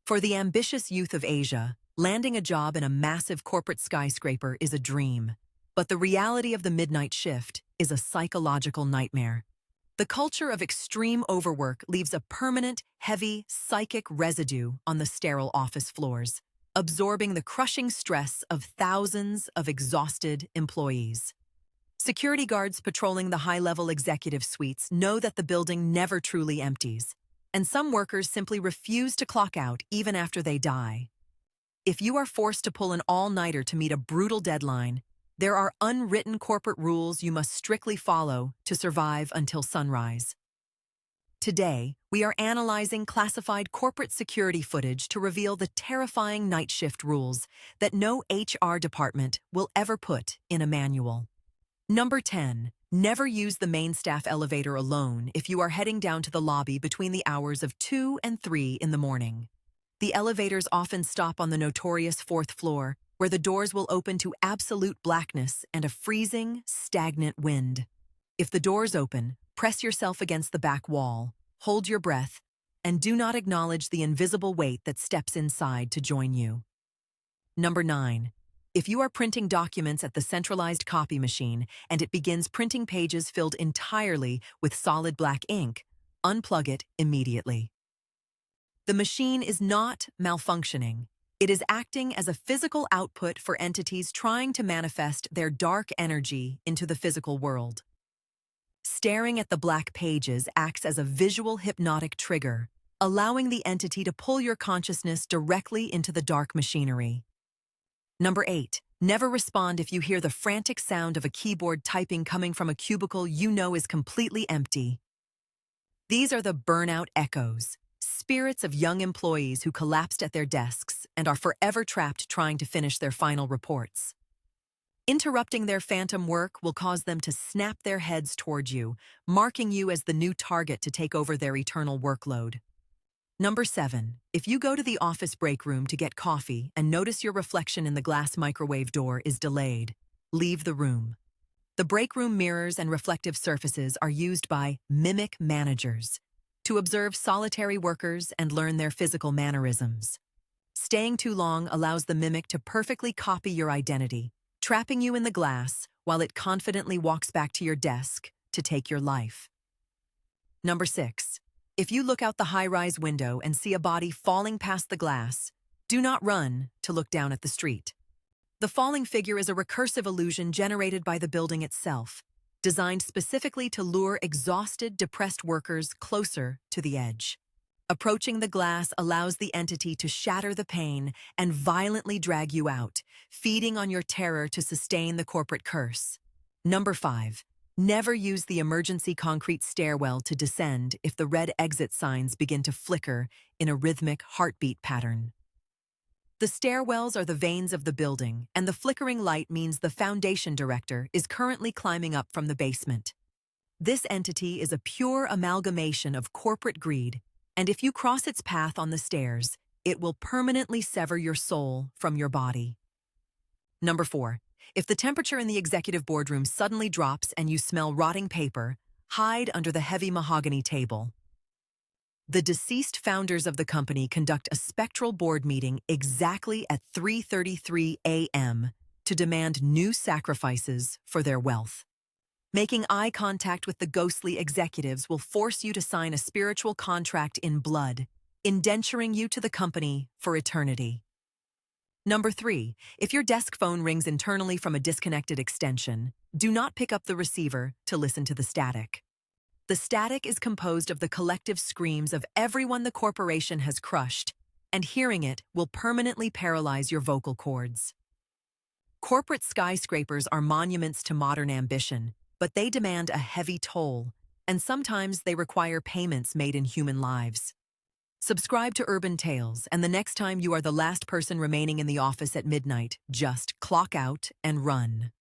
For the ambitious youth of Asia, landing a job in a massive corporate skyscraper is a dream. But the reality of the midnight shift is a psychological nightmare. The culture of extreme overwork leaves a permanent, heavy, psychic residue on the sterile office floors, absorbing the crushing stress of thousands of exhausted employees. Security guards patrolling the high-level executive suites know that the building never truly empties, and some workers simply refuse to clock out even after they die. If you are forced to pull an all-nighter to meet a brutal deadline, there are unwritten corporate rules you must strictly follow to survive until sunrise. Today, we are analyzing classified corporate security footage to reveal the terrifying night shift rules that no HR department will ever put in a manual. Number 10. Never use the main staff elevator alone if you are heading down to the lobby between the hours of 2 and 3 in the morning. The elevators often stop on the notorious 4th floor, where the doors will open to absolute blackness and a freezing, stagnant wind. If the doors open, press yourself against the back wall, hold your breath, and do not acknowledge the invisible weight that steps inside to join you. Number 9. If you are printing documents at the centralized copy machine and it begins printing pages filled entirely with solid black ink, unplug it immediately. The machine is not malfunctioning. It is acting as a physical output for entities trying to manifest their dark energy into the physical world. Staring at the black pages acts as a visual hypnotic trigger, allowing the entity to pull your consciousness directly into the dark machinery. Number 8. Never respond if you hear the frantic sound of a keyboard typing coming from a cubicle you know is completely empty. These are the burnout echoes, spirits of young employees who collapsed at their desks and are forever trapped trying to finish their final reports. Interrupting their phantom work will cause them to snap their heads toward you, marking you as the new target to take over their eternal workload. Number 7. If you go to the office break room to get coffee and notice your reflection in the glass microwave door is delayed, leave the room. The break room mirrors and reflective surfaces are used by mimic managers to observe solitary workers and learn their physical mannerisms. Staying too long allows the mimic to perfectly copy your identity, trapping you in the glass while it confidently walks back to your desk to take your life. Number 6. If you look out the high-rise window and see a body falling past the glass, do not run to look down at the street. The falling figure is a recursive illusion generated by the building itself, designed specifically to lure exhausted, depressed workers closer to the edge. Approaching the glass allows the entity to shatter the pain and violently drag you out, feeding on your terror to sustain the corporate curse. Number 5. Never use the emergency concrete stairwell to descend if the red exit signs begin to flicker in a rhythmic heartbeat pattern. The stairwells are the veins of the building, and the flickering light means the foundation director is currently climbing up from the basement. This entity is a pure amalgamation of corporate greed, and if you cross its path on the stairs, it will permanently sever your soul from your body. Number 4. If the temperature in the executive boardroom suddenly drops and you smell rotting paper, hide under the heavy mahogany table. The deceased founders of the company conduct a spectral board meeting exactly at 3:33 a.m. to demand new sacrifices for their wealth. Making eye contact with the ghostly executives will force you to sign a spiritual contract in blood, indenturing you to the company for eternity. Number 3. If your desk phone rings internally from a disconnected extension, do not pick up the receiver to listen to the static. The static is composed of the collective screams of everyone the corporation has crushed, and hearing it will permanently paralyze your vocal cords. Corporate skyscrapers are monuments to modern ambition, but they demand a heavy toll, and sometimes they require payments made in human lives. Subscribe to Urban Tales, and the next time you are the last person remaining in the office at midnight, just clock out and run.